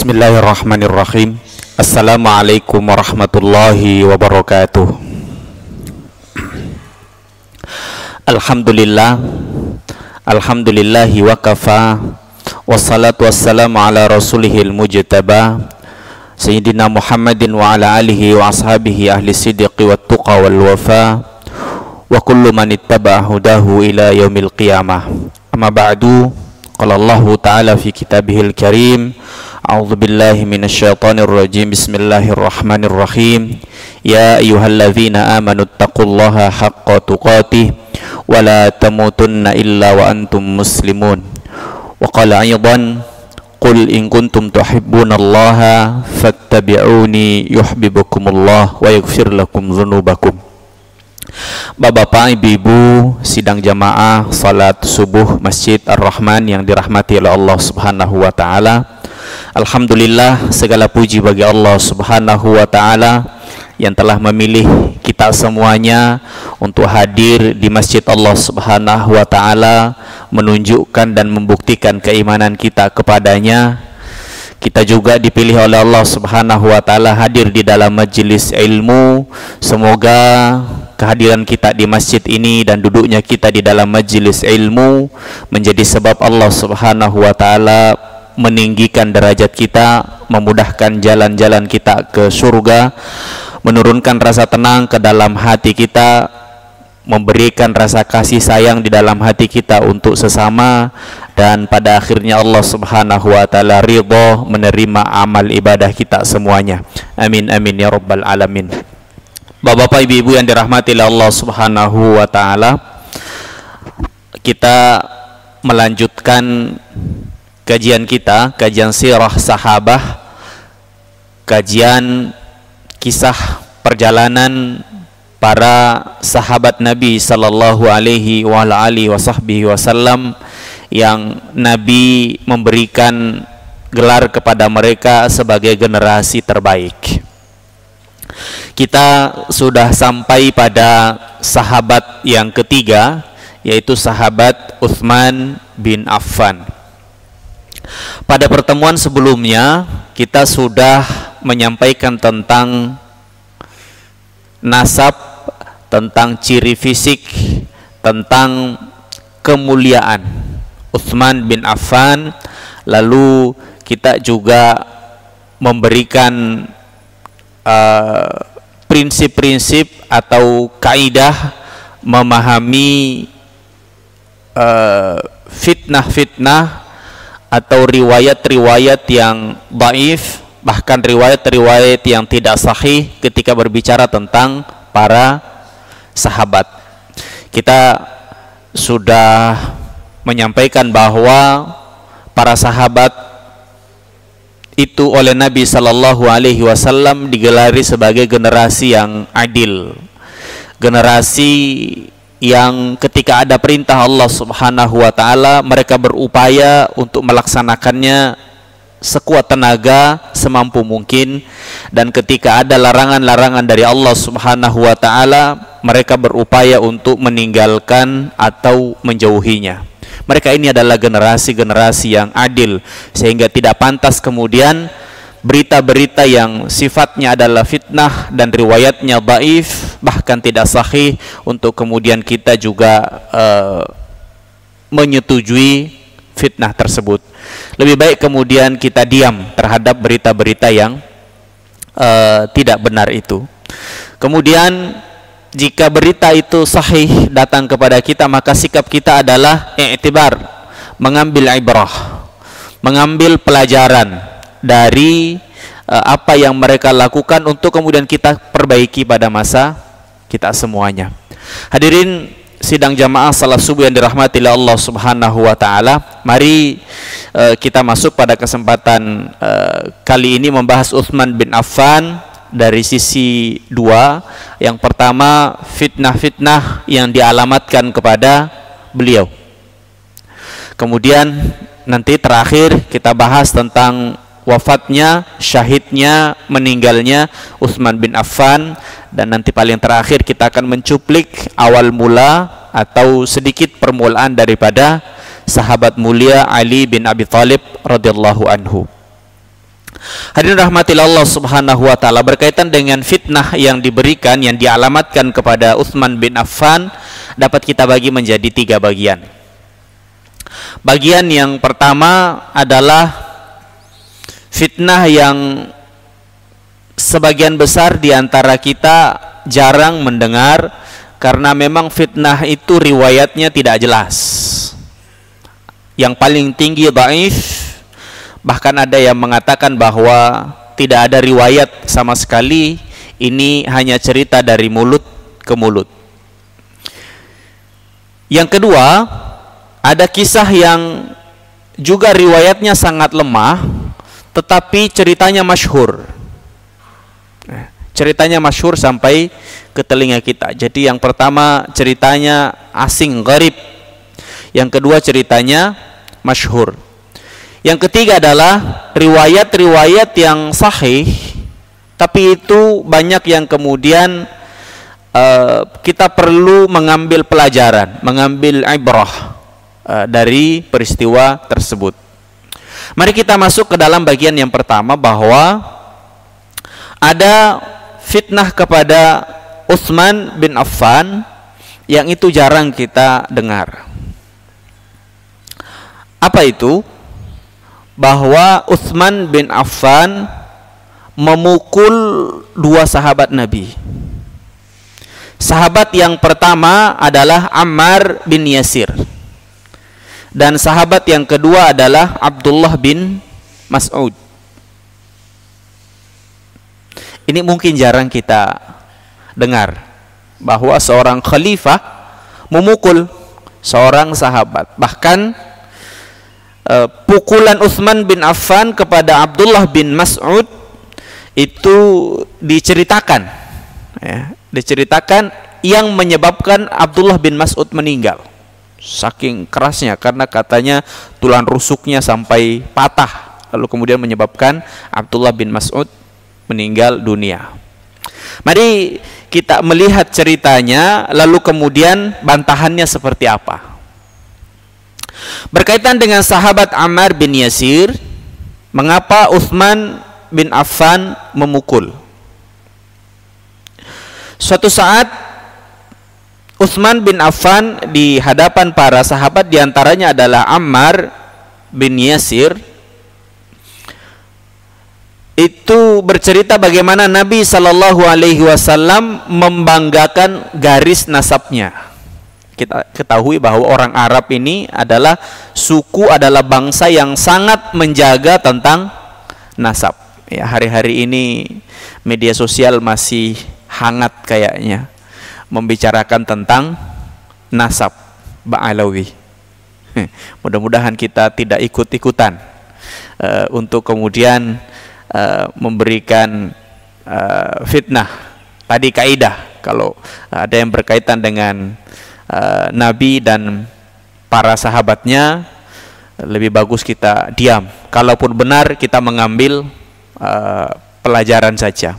Bismillahirrahmanirrahim. Assalamualaikum warahmatullahi wabarakatuh. Alhamdulillah, alhamdulillahi wa kafa, wassalatu wassalamu ala rasulihil mujtaba Sayyidina Muhammadin wa ala alihi wa ashabihi ahli siddiqi wa tuqa wal wafa wa kullu man ittaba hudahu ila yaumil qiyamah. Amma ba'du, qala Allah ta'ala fi kitabihil karim, a'udzu billahi minasyaitonir rajim, bismillahirrahmanirrahim. Ya ayyuhalladzina amanu taqullaha haqqa tuqatih wa la tamutunna illa wa antum muslimun. Wa qala aidan, qul in kuntum tuhibbunallaha fattabi'uni yuhibbukumullah wa yaghfir lakum dzunubakum. Bapak-bapak, ibu-ibu, sidang jamaah salat subuh Masjid Ar-Rahman yang dirahmati oleh Allah Subhanahu wa taala. Alhamdulillah, segala puji bagi Allah Subhanahu wa taala yang telah memilih kita semuanya untuk hadir di Masjid Allah Subhanahu wa taala, menunjukkan dan membuktikan keimanan kita kepadanya. Kita juga dipilih oleh Allah Subhanahu wa taala hadir di dalam majelis ilmu. Semoga kehadiran kita di masjid ini dan duduknya kita di dalam majelis ilmu menjadi sebab Allah Subhanahu wa taala meninggikan derajat kita, memudahkan jalan-jalan kita ke surga, menurunkan rasa tenang ke dalam hati kita, memberikan rasa kasih sayang di dalam hati kita untuk sesama, dan pada akhirnya Allah Subhanahu wa taala ridha menerima amal ibadah kita semuanya. Amin amin ya rabbal alamin. Bapak-bapak, ibu-ibu yang dirahmati oleh Allah Subhanahu wa taala, kita melanjutkan kajian kita, kajian sirah sahabah, kajian kisah perjalanan para sahabat Nabi sallallahu alaihi wa alihi wasallam yang Nabi memberikan gelar kepada mereka sebagai generasi terbaik. Kita sudah sampai pada sahabat yang ketiga, yaitu sahabat Utsman bin Affan. Pada pertemuan sebelumnya kita sudah menyampaikan tentang nasab, tentang ciri fisik, tentang kemuliaan Utsman bin Affan. Lalu kita juga memberikan prinsip-prinsip atau kaidah memahami fitnah-fitnah atau riwayat-riwayat yang dhaif, bahkan riwayat-riwayat yang tidak sahih ketika berbicara tentang para sahabat. Kita sudah menyampaikan bahwa para sahabat itu oleh Nabi sallallahu alaihi wasallam digelari sebagai generasi yang adil, generasi yang ketika ada perintah Allah Subhanahu wa taala mereka berupaya untuk melaksanakannya sekuat tenaga, semampu mungkin, dan ketika ada larangan-larangan dari Allah Subhanahu wa taala mereka berupaya untuk meninggalkan atau menjauhinya. Mereka ini adalah generasi-generasi yang adil, sehingga tidak pantas kemudian berita-berita yang sifatnya adalah fitnah dan riwayatnya dhaif, bahkan tidak sahih, untuk kemudian kita juga menyetujui fitnah tersebut. Lebih baik kemudian kita diam terhadap berita-berita yang tidak benar itu. Kemudian jika berita itu sahih datang kepada kita, maka sikap kita adalah i'tibar, mengambil ibrah, mengambil pelajaran dari apa yang mereka lakukan untuk kemudian kita perbaiki pada masa kita semuanya. Hadirin sidang jamaah salat subuh yang dirahmati oleh Allah Subhanahu wa taala, mari kita masuk pada kesempatan kali ini membahas Utsman bin Affan dari sisi dua. Yang pertama, fitnah-fitnah yang dialamatkan kepada beliau. Kemudian nanti terakhir kita bahas tentang wafatnya, syahidnya, meninggalnya Utsman bin Affan, dan nanti paling terakhir kita akan mencuplik awal mula atau sedikit permulaan daripada sahabat mulia Ali bin Abi Thalib radhiyallahu anhu. Hadirin rahmatillah Allah Subhanahu wa taala, berkaitan dengan fitnah yang diberikan, yang dialamatkan kepada Utsman bin Affan, dapat kita bagi menjadi 3 bagian. Bagian yang pertama adalah fitnah yang sebagian besar di antara kita jarang mendengar, karena memang fitnah itu riwayatnya tidak jelas. Yang paling tinggi dhaif, bahkan ada yang mengatakan bahwa tidak ada riwayat sama sekali, ini hanya cerita dari mulut ke mulut. Yang kedua, ada kisah yang juga riwayatnya sangat lemah, tetapi ceritanya masyhur. Ceritanya masyhur sampai ke telinga kita. Jadi yang pertama ceritanya asing, gharib. Yang kedua ceritanya masyhur. Yang ketiga adalah riwayat-riwayat yang sahih, tapi itu banyak yang kemudian kita perlu mengambil pelajaran, mengambil ibrah dari peristiwa tersebut. Mari kita masuk ke dalam bagian yang pertama, bahwa ada fitnah kepada Utsman bin Affan yang itu jarang kita dengar. Apa itu? Bahwa Utsman bin Affan memukul 2 sahabat Nabi. Sahabat yang pertama adalah Ammar bin Yasir, dan sahabat yang kedua adalah Abdullah bin Mas'ud. Ini mungkin jarang kita dengar, bahwa seorang khalifah memukul seorang sahabat. Bahkan pukulan Utsman bin Affan kepada Abdullah bin Mas'ud itu diceritakan, ya, diceritakan yang menyebabkan Abdullah bin Mas'ud meninggal. Saking kerasnya, karena katanya tulang rusuknya sampai patah, lalu kemudian menyebabkan Abdullah bin Mas'ud meninggal dunia. Mari kita melihat ceritanya, lalu kemudian bantahannya seperti apa. Berkaitan dengan sahabat Ammar bin Yasir, mengapa Utsman bin Affan memukul? Suatu saat Utsman bin Affan di hadapan para sahabat, diantaranya adalah Ammar bin Yasir, itu bercerita bagaimana Nabi Shallallahu Alaihi Wasallam membanggakan garis nasabnya. Kita ketahui bahwa orang Arab ini adalah suku, adalah bangsa yang sangat menjaga tentang nasab. Ya, hari-hari ini media sosial masih hangat kayaknya membicarakan tentang nasab Ba'alawi. Mudah-mudahan kita tidak ikut-ikutan untuk kemudian memberikan fitnah. Tadi kaidah, kalau ada yang berkaitan dengan Nabi dan para sahabatnya, lebih bagus kita diam. Kalaupun benar, kita mengambil pelajaran saja.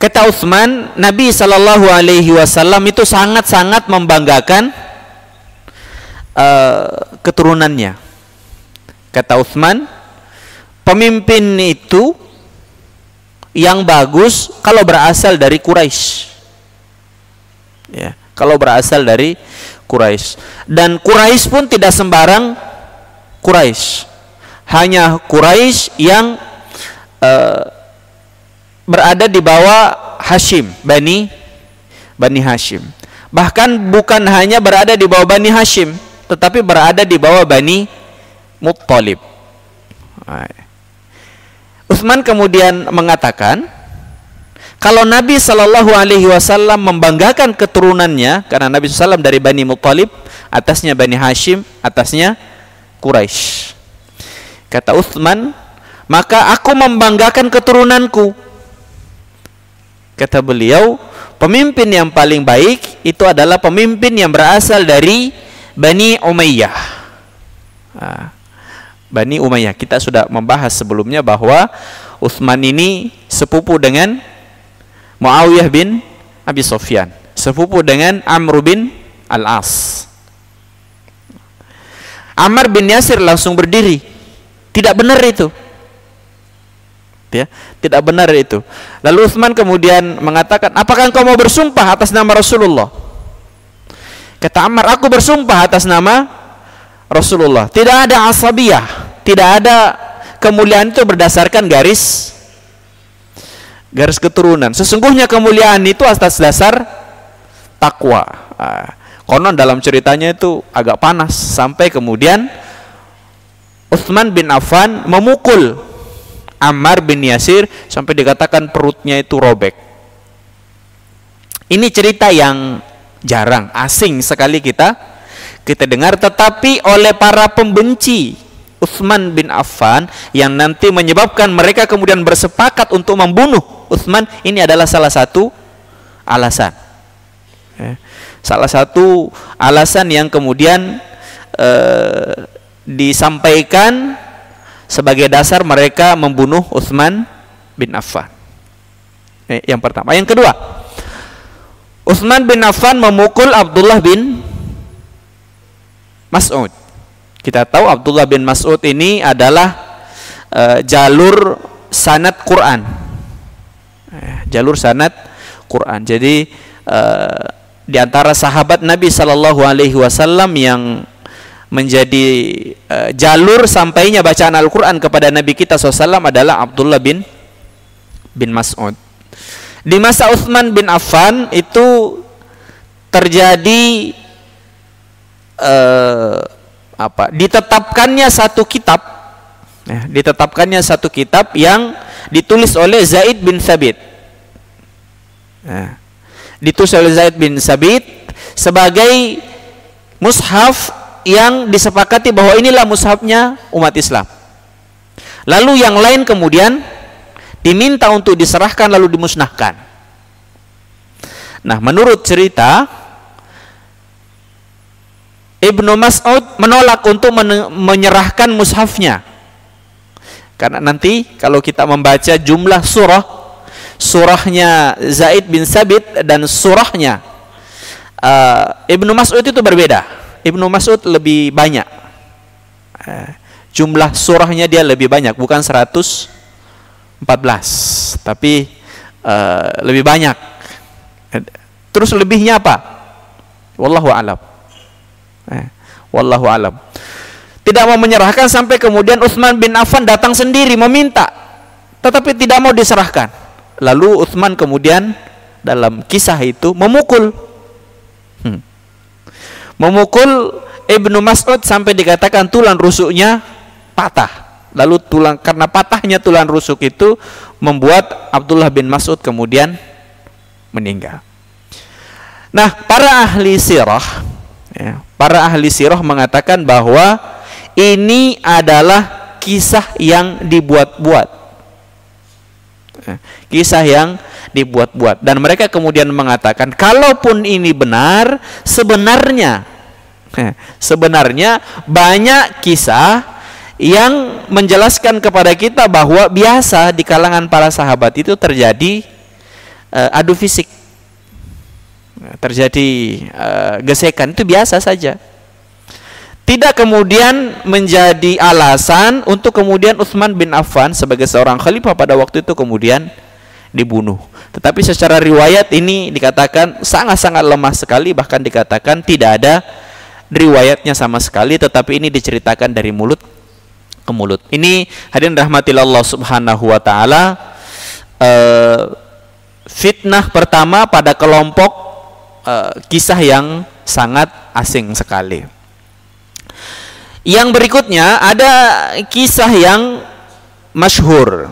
Kata Utsman, Nabi Shallallahu Alaihi Wasallam itu sangat-sangat membanggakan keturunannya. Kata Utsman, pemimpin itu yang bagus kalau berasal dari Quraisy. Ya, kalau berasal dari Quraisy. Dan Quraisy pun tidak sembarang Quraisy. Hanya Quraisy yang berada di bawah Hashim, Bani Hashim. Bahkan bukan hanya berada di bawah Bani Hashim, tetapi berada di bawah Bani Muttalib. Utsman kemudian mengatakan, kalau Nabi Shallallahu Alaihi Wasallam membanggakan keturunannya, karena Nabi SAW dari Bani Muttalib, atasnya Bani Hashim, atasnya Quraisy. Kata Utsman, maka aku membanggakan keturunanku. Kata beliau, pemimpin yang paling baik itu adalah pemimpin yang berasal dari Bani Umayyah. Bani Umayyah, kita sudah membahas sebelumnya bahwa Utsman ini sepupu dengan Muawiyah bin Abi Sufyan, sepupu dengan Amr bin Al-As. Ammar bin Yasir langsung berdiri, Tidak benar itu. Ya, tidak benar itu. Lalu Utsman kemudian mengatakan, apakah engkau mau bersumpah atas nama Rasulullah? Kata Ammar, aku bersumpah atas nama Rasulullah. Tidak ada asabiyah, tidak ada kemuliaan itu berdasarkan garis keturunan. Sesungguhnya kemuliaan itu atas dasar takwa. Konon dalam ceritanya itu agak panas sampai kemudian Utsman bin Affan memukul Ammar bin Yasir sampai dikatakan perutnya itu robek. Ini cerita yang jarang, asing sekali kita dengar, tetapi oleh para pembenci Utsman bin Affan yang nanti menyebabkan mereka kemudian bersepakat untuk membunuh Utsman, ini adalah salah satu alasan. Salah satu alasan yang kemudian disampaikan sebagai dasar mereka membunuh Utsman bin Affan. Yang pertama. Yang kedua, Utsman bin Affan memukul Abdullah bin Mas'ud. Kita tahu Abdullah bin Mas'ud ini adalah jalur sanad Quran. Jalur sanad Quran. Jadi di antara sahabat Nabi Shallallahu Alaihi Wasallam yang menjadi jalur sampainya bacaan Al-Quran kepada Nabi kita SAW adalah Abdullah bin Mas'ud. Di masa Utsman bin Affan itu terjadi ditetapkannya satu kitab yang ditulis oleh Zaid bin Thabit. Ditulis oleh Zaid bin Thabit sebagai mushaf yang disepakati bahwa inilah mushafnya umat Islam. Lalu yang lain kemudian diminta untuk diserahkan lalu dimusnahkan. Nah, menurut cerita Ibnu Mas'ud menolak untuk menyerahkan mushafnya. Karena nanti kalau kita membaca jumlah surahnya Zaid bin Thabit dan surahnya Ibnu Mas'ud itu berbeda. Ibnu Mas'ud lebih banyak, jumlah surahnya dia lebih banyak, bukan 114, tapi lebih banyak. Terus lebihnya apa? Wallahu a'lam. Wallahu a'lam. Tidak mau menyerahkan sampai kemudian Utsman bin Affan datang sendiri meminta, tetapi tidak mau diserahkan. Lalu Utsman kemudian dalam kisah itu memukul Ibnu Mas'ud sampai dikatakan tulang rusuknya patah. Lalu karena patahnya tulang rusuk itu membuat Abdullah bin Mas'ud kemudian meninggal. Nah, para ahli sirah mengatakan bahwa ini adalah kisah yang dibuat-buat. Kisah yang dibuat-buat, dan mereka kemudian mengatakan kalaupun ini benar, sebenarnya banyak kisah yang menjelaskan kepada kita bahwa biasa di kalangan para sahabat itu terjadi adu fisik, terjadi gesekan, itu biasa saja. Tidak kemudian menjadi alasan untuk kemudian Utsman bin Affan sebagai seorang khalifah pada waktu itu kemudian dibunuh. Tetapi secara riwayat ini dikatakan sangat-sangat lemah sekali, bahkan dikatakan tidak ada riwayatnya sama sekali, tetapi ini diceritakan dari mulut ke mulut. Ini hadirin rahmatillah Allah Subhanahu wa taala, fitnah pertama pada kelompok kisah yang sangat asing sekali. Yang berikutnya ada kisah yang masyhur.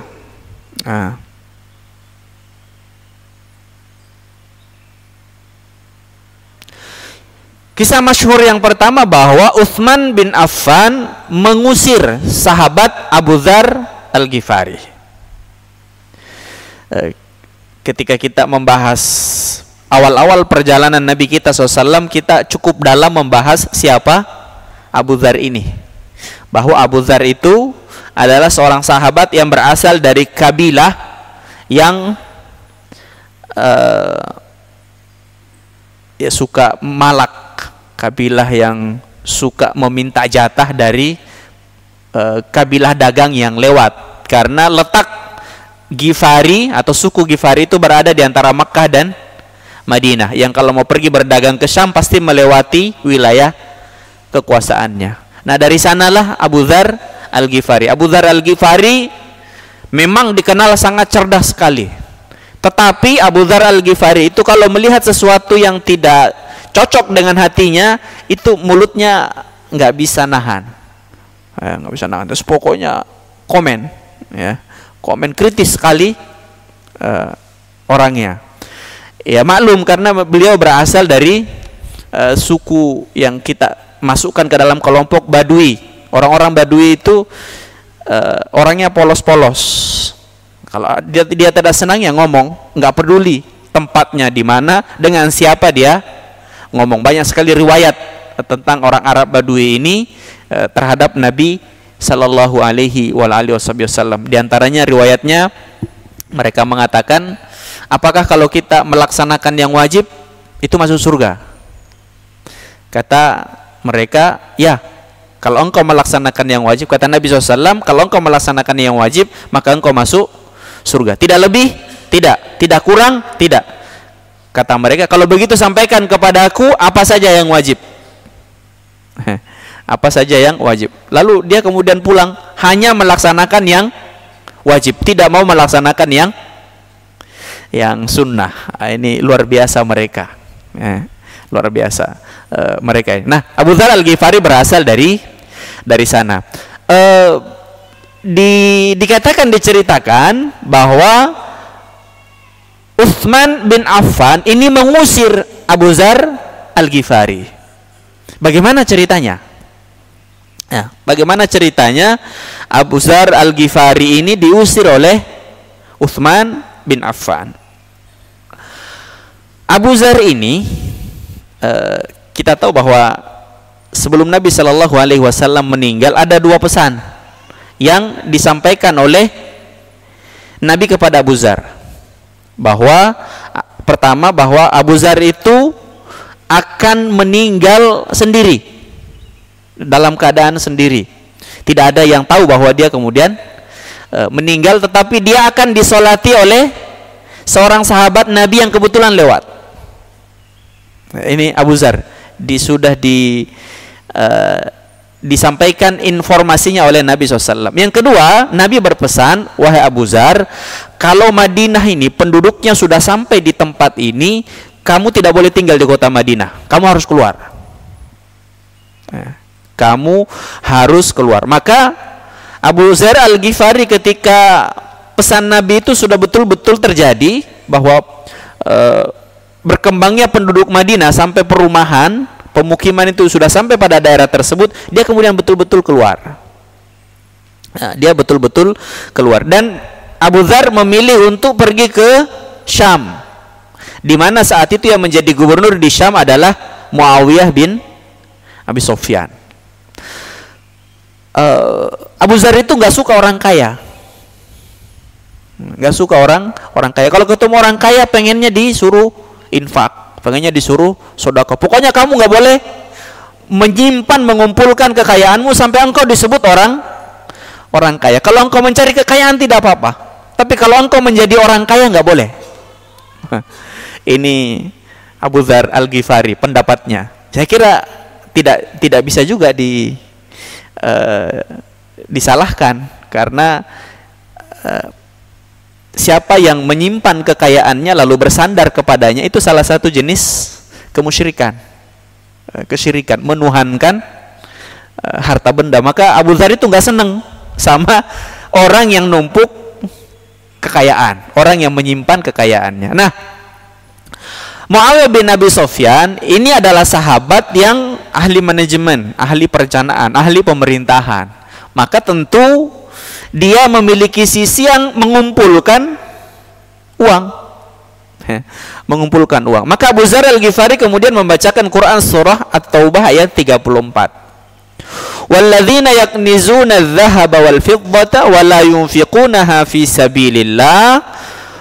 Kisah masyhur yang pertama bahwa Utsman bin Affan mengusir sahabat Abu Dzar Al-Ghifari. Ketika kita membahas awal-awal perjalanan Nabi kita SAW, kita cukup dalam membahas siapa Abu Dzar ini. Bahwa Abu Dzar itu adalah seorang sahabat yang berasal dari kabilah yang suka malak, kabilah yang suka meminta jatah dari kabilah dagang yang lewat, karena letak Ghifari atau suku Ghifari itu berada di antara Makkah dan Madinah, yang kalau mau pergi berdagang ke Syam pasti melewati wilayah kekuasaannya. Nah, dari sanalah Abu Dzar Al-Ghifari. Abu Dzar Al-Ghifari memang dikenal sangat cerdas sekali. Tetapi Abu Dzar Al-Ghifari itu kalau melihat sesuatu yang tidak cocok dengan hatinya, itu mulutnya nggak bisa nahan. Nggak bisa nahan. Terus pokoknya komen, ya, komen kritis sekali orangnya. Ya maklum karena beliau berasal dari suku yang kita masukkan ke dalam kelompok Badui. Orang-orang Badui itu orangnya polos-polos. Kalau dia tidak senang ya ngomong, nggak peduli tempatnya di mana, dengan siapa dia ngomong. Banyak sekali riwayat tentang orang Arab Badui ini terhadap Nabi Sallallahu Alaihi Wasallam. Di antaranya riwayatnya mereka mengatakan, apakah kalau kita melaksanakan yang wajib itu masuk surga? Kata mereka, ya. Kalau engkau melaksanakan yang wajib, kata Nabi SAW, kalau engkau melaksanakan yang wajib, maka engkau masuk surga. Tidak lebih, tidak kurang, tidak. Kata mereka, kalau begitu sampaikan kepada aku apa saja yang wajib. Apa saja yang wajib. Lalu dia kemudian pulang, hanya melaksanakan yang wajib, tidak mau melaksanakan yang sunnah. Ini luar biasa mereka. Luar biasa mereka. Nah, Abu Dzar Al-Ghifari berasal dari sana. Diceritakan bahwa Utsman bin Affan ini mengusir Abu Dzar Al-Ghifari. Bagaimana ceritanya? Ya, bagaimana ceritanya Abu Dzar Al-Ghifari ini diusir oleh Utsman bin Affan? Abu Dzar ini kita tahu bahwa sebelum Nabi Shallallahu Alaihi Wasallam meninggal ada dua pesan yang disampaikan oleh Nabi kepada Abu Dzar. Bahwa pertama, bahwa Abu Dzar itu akan meninggal sendiri, dalam keadaan sendiri. Tidak ada yang tahu bahwa dia kemudian meninggal, tetapi dia akan disolati oleh seorang sahabat Nabi yang kebetulan lewat. Ini Abu Dzar sudah disampaikan informasinya oleh Nabi SAW. Yang kedua, Nabi berpesan, wahai Abu Dzar, kalau Madinah ini penduduknya sudah sampai di tempat ini, kamu tidak boleh tinggal di kota Madinah, kamu harus keluar. Kamu harus keluar. Maka Abu Dzar Al-Ghifari ketika pesan Nabi itu sudah betul-betul terjadi, bahwa berkembangnya penduduk Madinah sampai perumahan, pemukiman itu sudah sampai pada daerah tersebut, dia kemudian betul-betul keluar. Dia betul-betul keluar. Dan Abu Dzar memilih untuk pergi ke Syam, di mana saat itu yang menjadi gubernur di Syam adalah Muawiyah bin Abi Sufyan. Abu Dzar itu nggak suka orang kaya, nggak suka orang kaya. Kalau ketemu orang kaya pengennya disuruh infak, pengennya disuruh sedekah. Pokoknya kamu nggak boleh menyimpan, mengumpulkan kekayaanmu sampai engkau disebut orang kaya. Kalau engkau mencari kekayaan tidak apa-apa, tapi kalau engkau menjadi orang kaya nggak boleh. Ini Abu Dzar Al-Ghifari pendapatnya. Saya kira tidak bisa juga disalahkan, karena siapa yang menyimpan kekayaannya lalu bersandar kepadanya, itu salah satu jenis kemusyrikan, kesyirikan, menuhankan harta benda. Maka Abu Dzar itu nggak seneng sama orang yang numpuk kekayaan, orang yang menyimpan kekayaannya. Nah, Muawiyah bin Abi Sufyan ini adalah sahabat yang ahli manajemen, ahli perencanaan, ahli pemerintahan. Maka tentu dia memiliki sisi yang mengumpulkan uang. Mengumpulkan uang. Maka Abu Dzar Al-Ghifari kemudian membacakan Quran surah At-Taubah ayat 34. Walladzina yaknizuna adh-dhahaba wal fiddata wa la yunfiqunaha fi sabilillah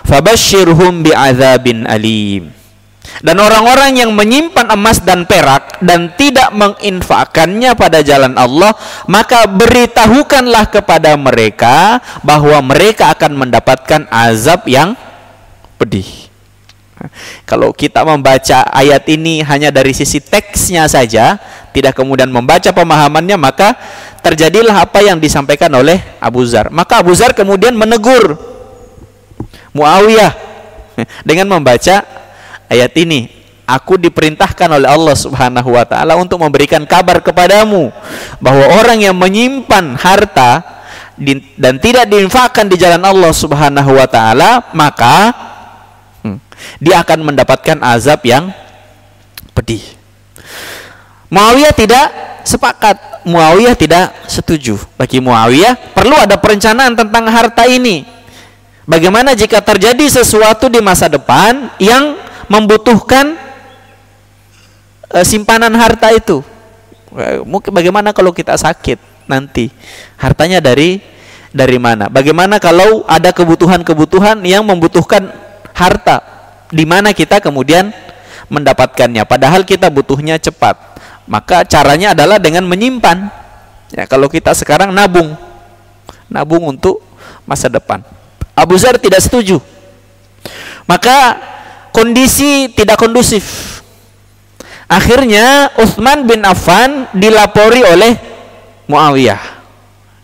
fabashshirhum bi'adzabin alim. Dan orang-orang yang menyimpan emas dan perak dan tidak menginfakkannya pada jalan Allah, maka beritahukanlah kepada mereka bahwa mereka akan mendapatkan azab yang pedih. Kalau kita membaca ayat ini hanya dari sisi teksnya saja, tidak kemudian membaca pemahamannya, maka terjadilah apa yang disampaikan oleh Abu Dzar. Maka Abu Dzar kemudian menegur Muawiyah dengan membaca ayat ini. Aku diperintahkan oleh Allah Subhanahu wa taala untuk memberikan kabar kepadamu bahwa orang yang menyimpan harta dan tidak diinfakkan di jalan Allah Subhanahu wa taala, maka dia akan mendapatkan azab yang pedih. Muawiyah tidak sepakat, Muawiyah tidak setuju. Bagi Muawiyah perlu ada perencanaan tentang harta ini. Bagaimana jika terjadi sesuatu di masa depan yang membutuhkan simpanan harta itu? Mungkin bagaimana kalau kita sakit nanti? Hartanya dari mana? Bagaimana kalau ada kebutuhan-kebutuhan yang membutuhkan harta? Di mana kita kemudian mendapatkannya? Padahal kita butuhnya cepat. Maka caranya adalah dengan menyimpan. Ya, kalau kita sekarang nabung untuk masa depan. Abu Dzar tidak setuju. Maka kondisi tidak kondusif. Akhirnya Utsman bin Affan dilapori oleh Muawiyah.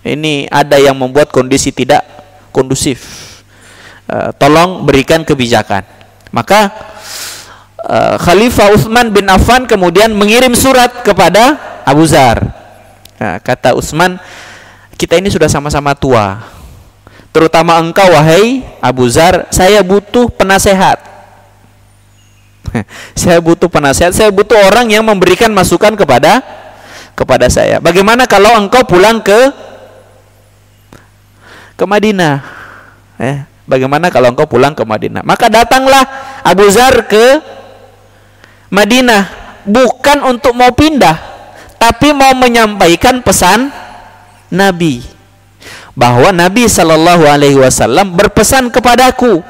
Ini ada yang membuat kondisi tidak kondusif. Tolong berikan kebijakan. Maka Khalifah Utsman bin Affan kemudian mengirim surat kepada Abu Dzar. Nah, kata Utsman, kita ini sudah sama-sama tua. Terutama engkau wahai Abu Dzar, saya butuh penasehat. Saya butuh penasehat, saya butuh orang yang memberikan masukan kepada saya. Bagaimana kalau engkau pulang ke Madinah? Bagaimana kalau engkau pulang ke Madinah? Maka datanglah Abu Dzar ke Madinah, bukan untuk mau pindah, tapi mau menyampaikan pesan Nabi, bahwa Nabi Shallallahu Alaihi Wasallam berpesan kepadaku,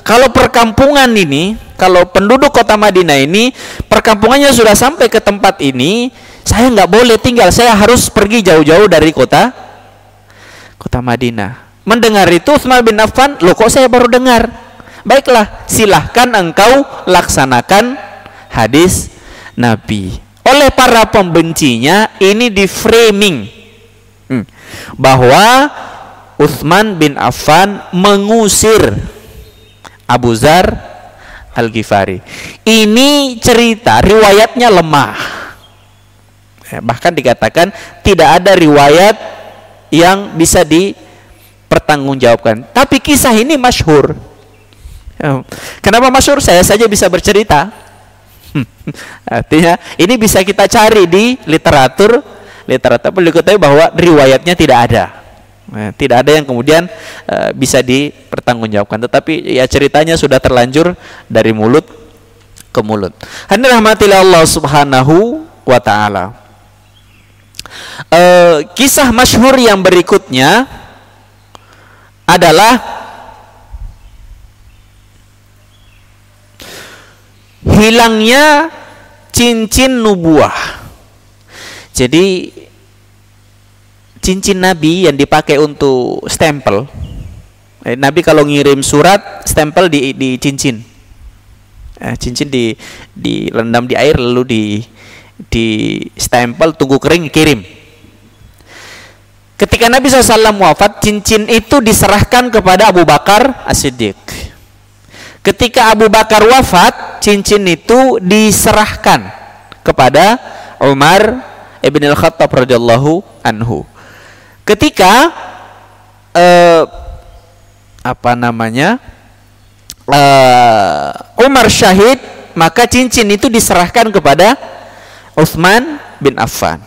kalau perkampungan ini, kalau penduduk kota Madinah ini, perkampungannya sudah sampai ke tempat ini, saya nggak boleh tinggal, saya harus pergi jauh-jauh dari kota Madinah. Mendengar itu Utsman bin Affan, loh kok saya baru dengar? Baiklah, silahkan engkau laksanakan hadis Nabi. Oleh para pembencinya ini di framing bahwa Utsman bin Affan mengusir Abu Dzar Al-Ghifari. Ini cerita, riwayatnya lemah. Bahkan dikatakan tidak ada riwayat yang bisa dipertanggungjawabkan. Tapi kisah ini masyhur. Kenapa masyhur? Saya saja bisa bercerita. Artinya ini bisa kita cari di literatur diketahui bahwa riwayatnya tidak ada. Tidak ada yang kemudian bisa dipertanggungjawabkan. Tetapi ya ceritanya sudah terlanjur dari mulut ke mulut. Hadirin rahmatillah Allah Subhanahu wa taala. Kisah masyhur yang berikutnya adalah hilangnya cincin nubuah. Jadi cincin Nabi yang dipakai untuk stempel. Nabi kalau ngirim surat, stempel di cincin. Cincin direndam di air lalu di stempel, tunggu kering, kirim. Ketika Nabi SAW wafat, cincin itu diserahkan kepada Abu Bakar As-Siddiq. Ketika Abu Bakar wafat, cincin itu diserahkan kepada Umar ibn al-Khattab radhiyallahu anhu. Ketika Umar syahid, maka cincin itu diserahkan kepada Utsman bin Affan.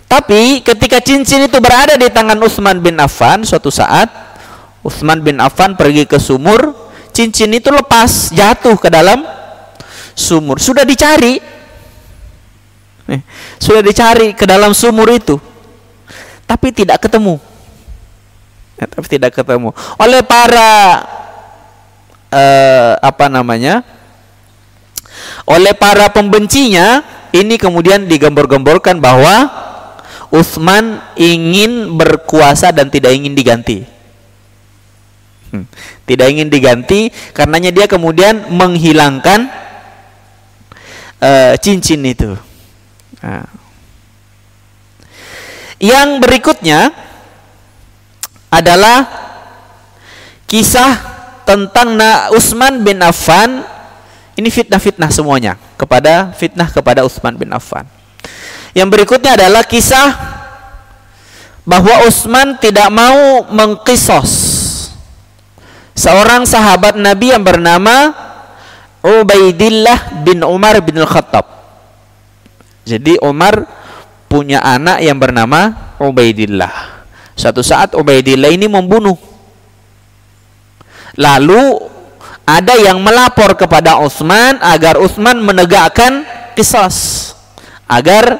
Tapi ketika cincin itu berada di tangan Utsman bin Affan, suatu saat Utsman bin Affan pergi ke sumur, cincin itu lepas, jatuh ke dalam sumur. Sudah dicari ke dalam sumur itu, tapi tidak ketemu. Oleh para oleh para pembencinya, ini kemudian digembor-gemborkan bahwa Utsman ingin berkuasa dan tidak ingin diganti. Tidak ingin diganti, karenanya dia kemudian menghilangkan cincin itu. Nah. Yang berikutnya adalah kisah tentang Utsman bin Affan. Ini fitnah-fitnah semuanya, fitnah kepada Utsman bin Affan. Yang berikutnya adalah kisah bahwa Utsman tidak mau mengqisas seorang sahabat Nabi yang bernama Ubaidillah bin Umar bin Al-Khattab. Jadi Umar punya anak yang bernama Ubaidillah. Suatu saat Ubaidillah ini membunuh. Lalu ada yang melapor kepada Utsman agar Utsman menegakkan qisas, agar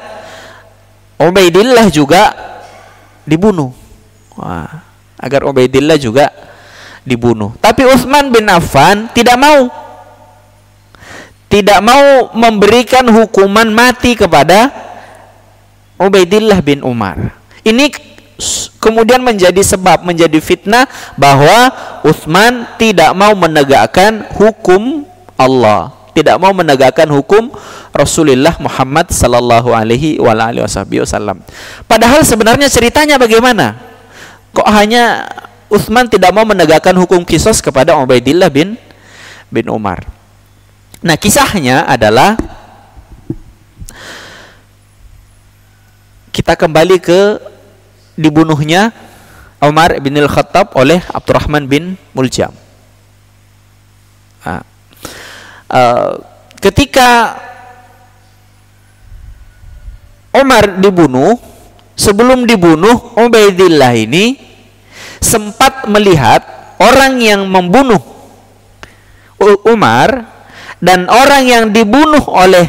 Ubaidillah juga dibunuh. Agar Ubaidillah juga dibunuh. Tapi Utsman bin Affan tidak mau memberikan hukuman mati kepada Ubaidillah bin Umar. Ini kemudian menjadi fitnah bahwa Utsman tidak mau menegakkan hukum Allah, tidak mau menegakkan hukum Rasulullah Muhammad sallallahu alaihi wasallam. Padahal sebenarnya ceritanya bagaimana? Kok hanya Utsman tidak mau menegakkan hukum qisas kepada Ubaidillah bin Umar? Nah, kisahnya adalah, kita kembali ke dibunuhnya Umar bin Al-Khattab oleh Abdurrahman bin Muljam. Ketika Umar dibunuh, sebelum dibunuh Ubaidillah ini sempat melihat orang yang membunuh Umar dan orang yang dibunuh oleh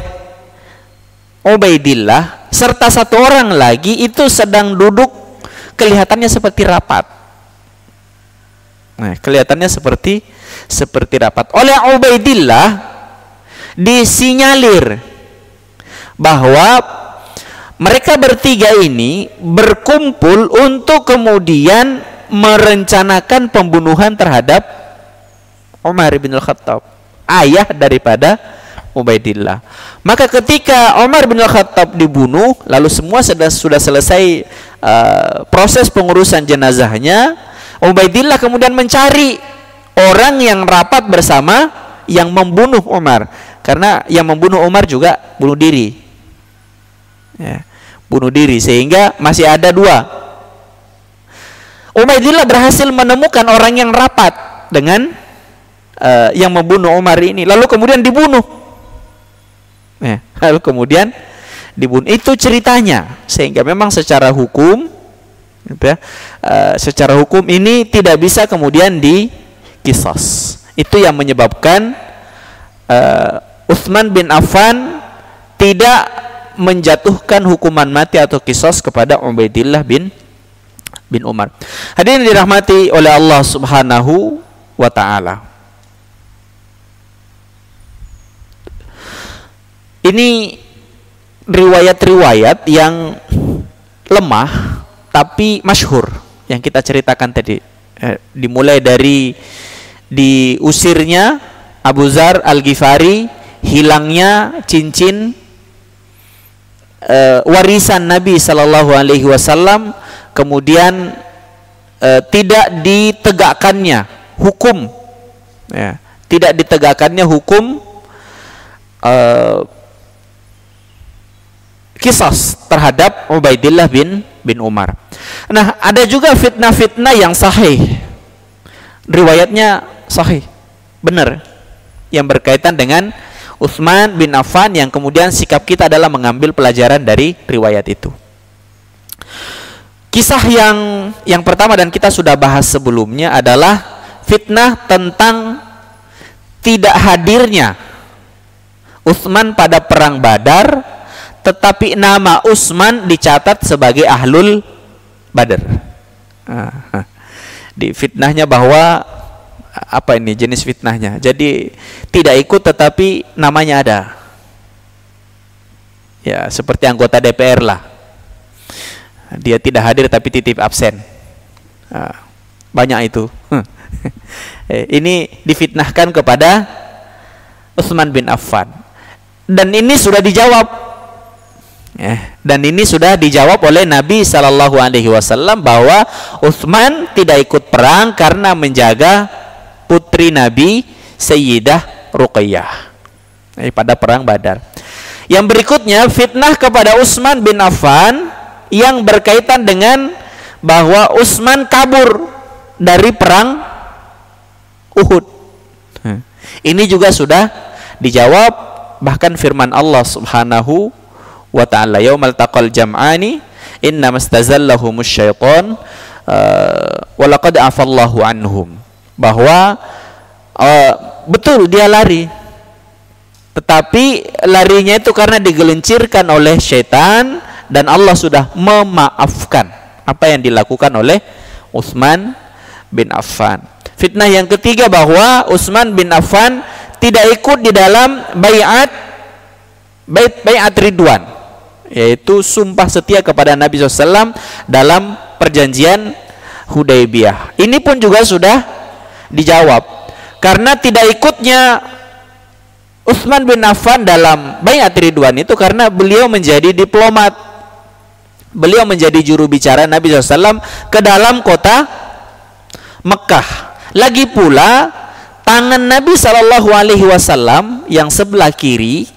Ubaidillah serta satu orang lagi itu sedang duduk, kelihatannya seperti rapat. Nah, kelihatannya seperti rapat. Oleh Ubaidillah disinyalir bahwa mereka bertiga ini berkumpul untuk kemudian merencanakan pembunuhan terhadap Umar bin Al-Khattab, ayah daripada Ubaidillah. Maka ketika Umar bin Al-Khattab dibunuh, lalu semua sudah selesai proses pengurusan jenazahnya, Ubaidillah kemudian mencari orang yang rapat bersama yang membunuh Umar, karena yang membunuh Umar juga bunuh diri, bunuh diri, sehingga masih ada dua. Ubaidillah berhasil menemukan orang yang rapat dengan yang membunuh Umar ini, lalu kemudian dibunuh. Lalu kemudian dibunuh. Itu ceritanya. Sehingga memang secara hukum, secara hukum ini tidak bisa kemudian diqisas. Itu yang menyebabkan Utsman bin Affan tidak menjatuhkan hukuman mati atau qisas kepada Ubaidillah bin Umar. Hadirin dirahmati oleh Allah Subhanahu wa taala. Ini riwayat-riwayat yang lemah tapi masyhur yang kita ceritakan tadi. Dimulai dari diusirnya Abu Dzar Al-Ghifari, hilangnya cincin warisan Nabi Sallallahu Alaihi Wasallam, kemudian tidak ditegakkannya hukum, tidak ditegakkannya hukum qisas terhadap Ubaidillah bin Umar. Nah, ada juga fitnah-fitnah yang sahih, riwayatnya sahih, benar, yang berkaitan dengan Utsman bin Affan, yang kemudian sikap kita adalah mengambil pelajaran dari riwayat itu. Kisah yang pertama dan kita sudah bahas sebelumnya adalah fitnah tentang tidak hadirnya Utsman pada perang Badar, tetapi nama Utsman dicatat sebagai ahlul Badar. Di fitnahnya bahwa apa ini jenis fitnahnya. Jadi tidak ikut tetapi namanya ada. Ya, seperti anggota DPR lah. Dia tidak hadir tapi titip absen. Banyak itu. Ini difitnahkan kepada Utsman bin Affan. Dan ini sudah dijawab. Dan ini sudah dijawab oleh Nabi SAW bahwa Utsman tidak ikut perang karena menjaga putri Nabi Sayyidah Ruqayyah pada perang Badar. Yang berikutnya fitnah kepada Utsman bin Affan yang berkaitan dengan bahwa Utsman kabur dari perang Uhud. Ini juga sudah dijawab, bahkan firman Allah Subhanahu wa ta'ala, yaumal taqal jam'ani innamastazallahumush syaitan wa laqad afallahu anhum, bahwa betul dia lari, tetapi larinya itu karena digelincirkan oleh syaitan dan Allah sudah memaafkan apa yang dilakukan oleh Utsman bin Affan. Fitnah yang ketiga bahwa Utsman bin Affan tidak ikut di dalam baiat Ridwan, yaitu sumpah setia kepada Nabi SAW dalam perjanjian Hudaybiyah. Ini pun juga sudah dijawab, karena tidak ikutnya Utsman bin Affan dalam baiat Ridwan itu karena beliau menjadi diplomat, beliau menjadi juru bicara Nabi SAW ke dalam kota Mekah. Lagi pula tangan Nabi SAW yang sebelah kiri,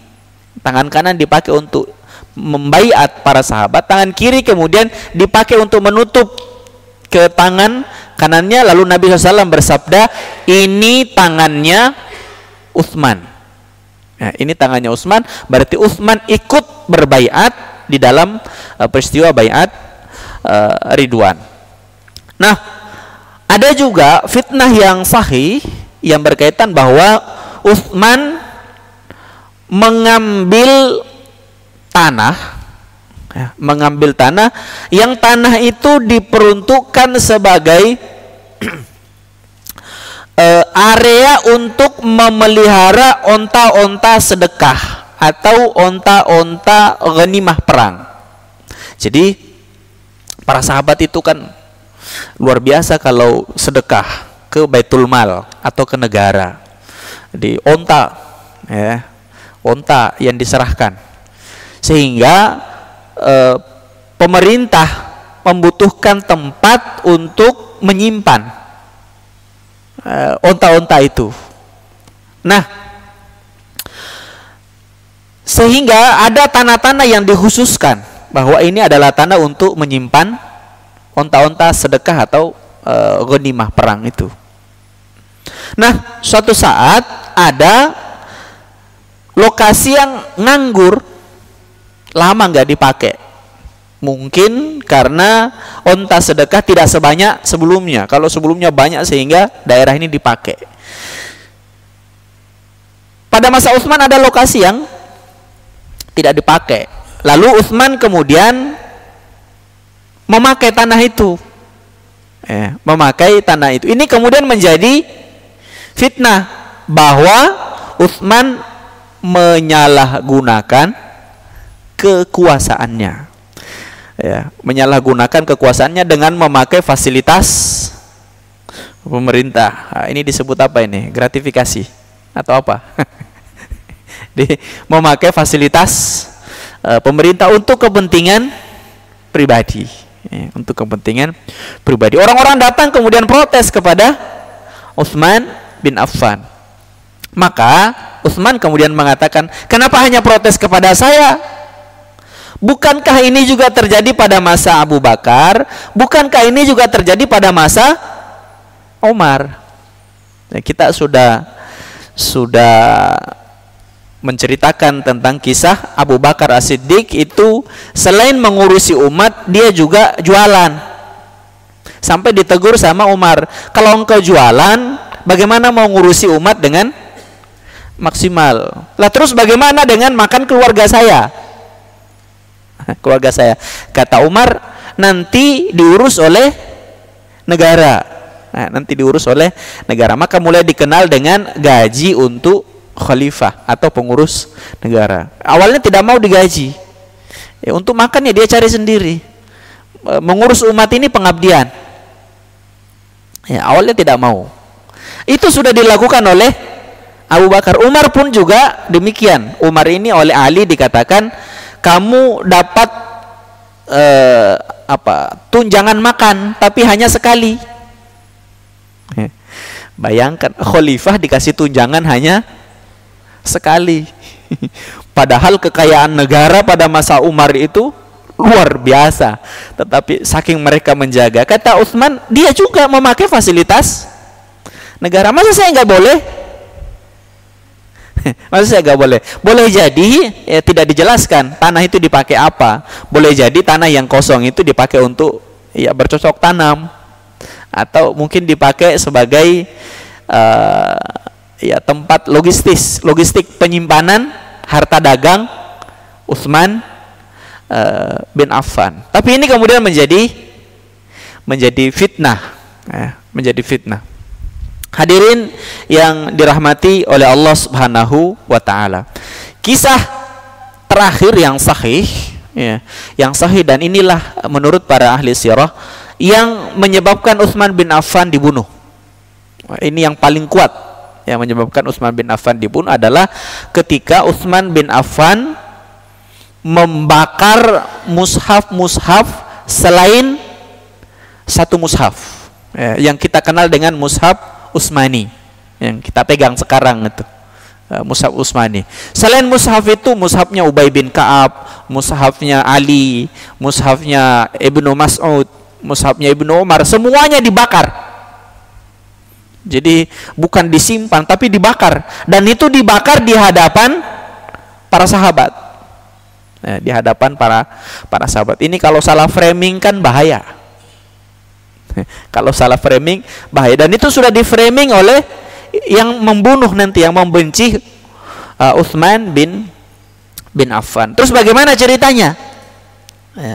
tangan kanan dipakai untuk membaiat para sahabat, tangan kiri kemudian dipakai untuk menutup ke tangan kanannya, lalu Nabi SAW bersabda, ini tangannya Utsman. Nah, ini tangannya Utsman, berarti Utsman ikut berbaiat di dalam peristiwa baiat Ridwan. Nah, ada juga fitnah yang sahih yang berkaitan bahwa Utsman mengambil tanah, yang tanah itu diperuntukkan sebagai area untuk memelihara onta-onta sedekah atau onta-onta ghanimah perang. Jadi para sahabat itu kan luar biasa kalau sedekah ke Baitul Mal atau ke negara. Di onta, onta yang diserahkan, sehingga pemerintah membutuhkan tempat untuk menyimpan onta-onta itu. Nah, sehingga ada tanah-tanah yang dikhususkan bahwa ini adalah tanah untuk menyimpan onta-onta sedekah atau ghanimah perang itu. Nah, suatu saat ada lokasi yang nganggur, lama nggak dipakai. Mungkin karena onta sedekah tidak sebanyak sebelumnya. Kalau sebelumnya banyak sehingga daerah ini dipakai. Pada masa Utsman ada lokasi yang tidak dipakai. Lalu Utsman kemudian memakai tanah itu. Memakai tanah itu. Ini kemudian menjadi fitnah bahwa Utsman menyalahgunakan kekuasaannya. Menyalahgunakan kekuasaannya dengan memakai fasilitas pemerintah. Ini disebut apa ini? Gratifikasi atau apa? Memakai fasilitas pemerintah untuk kepentingan pribadi. Untuk kepentingan pribadi. Orang-orang datang kemudian protes kepada Utsman bin Affan. Maka Utsman kemudian mengatakan, kenapa hanya protes kepada saya? Bukankah ini juga terjadi pada masa Abu Bakar? Bukankah ini juga terjadi pada masa Umar? Kita sudah menceritakan tentang kisah Abu Bakar As-Siddiq itu selain mengurusi umat, dia juga jualan. Sampai ditegur sama Umar, kalau engkau jualan, bagaimana mau ngurusi umat dengan maksimal? Lah terus bagaimana dengan makan keluarga saya? Keluarga saya, kata Umar, nanti diurus oleh negara. Nah, nanti diurus oleh negara. Maka mulai dikenal dengan gaji untuk khalifah atau pengurus negara. Awalnya tidak mau digaji. Ya, untuk makan ya dia cari sendiri. Mengurus umat ini pengabdian. Ya, awalnya tidak mau. Itu sudah dilakukan oleh Abu Bakar. Umar pun juga demikian. Umar ini oleh Ali dikatakan, kamu dapat tunjangan makan tapi hanya sekali. Bayangkan, khalifah dikasih tunjangan hanya sekali. Padahal kekayaan negara pada masa Umar itu luar biasa. Tetapi saking mereka menjaga, kata Utsman, dia juga memakai fasilitas negara. Masa saya nggak boleh? Masa saya nggak boleh? Boleh jadi ya, tidak dijelaskan tanah itu dipakai apa. Boleh jadi tanah yang kosong itu dipakai untuk ya bercocok tanam, atau mungkin dipakai sebagai ya tempat logistik penyimpanan harta dagang Utsman bin Affan. Tapi ini kemudian menjadi fitnah, menjadi fitnah. Hadirin yang dirahmati oleh Allah Subhanahu wa taala. Kisah terakhir yang sahih, ya, yang sahih, dan inilah menurut para ahli sirah yang menyebabkan Utsman bin Affan dibunuh. Ini yang paling kuat yang menyebabkan Utsman bin Affan dibunuh adalah ketika Utsman bin Affan membakar mushaf-mushaf selain satu mushaf, ya, yang kita kenal dengan mushaf Utsmani yang kita pegang sekarang itu, mushaf Utsmani. Selain mushaf itu, mushafnya Ubay bin Ka'ab, mushafnya Ali, mushafnya Ibnu Mas'ud, mushafnya Ibnu Umar, semuanya dibakar. Jadi bukan disimpan tapi dibakar, dan itu dibakar di hadapan para sahabat. Di hadapan para sahabat. Ini kalau salah framing kan bahaya. Kalau salah framing bahaya, dan itu sudah di framing oleh yang membunuh nanti, yang membenci Utsman bin Affan. Terus bagaimana ceritanya?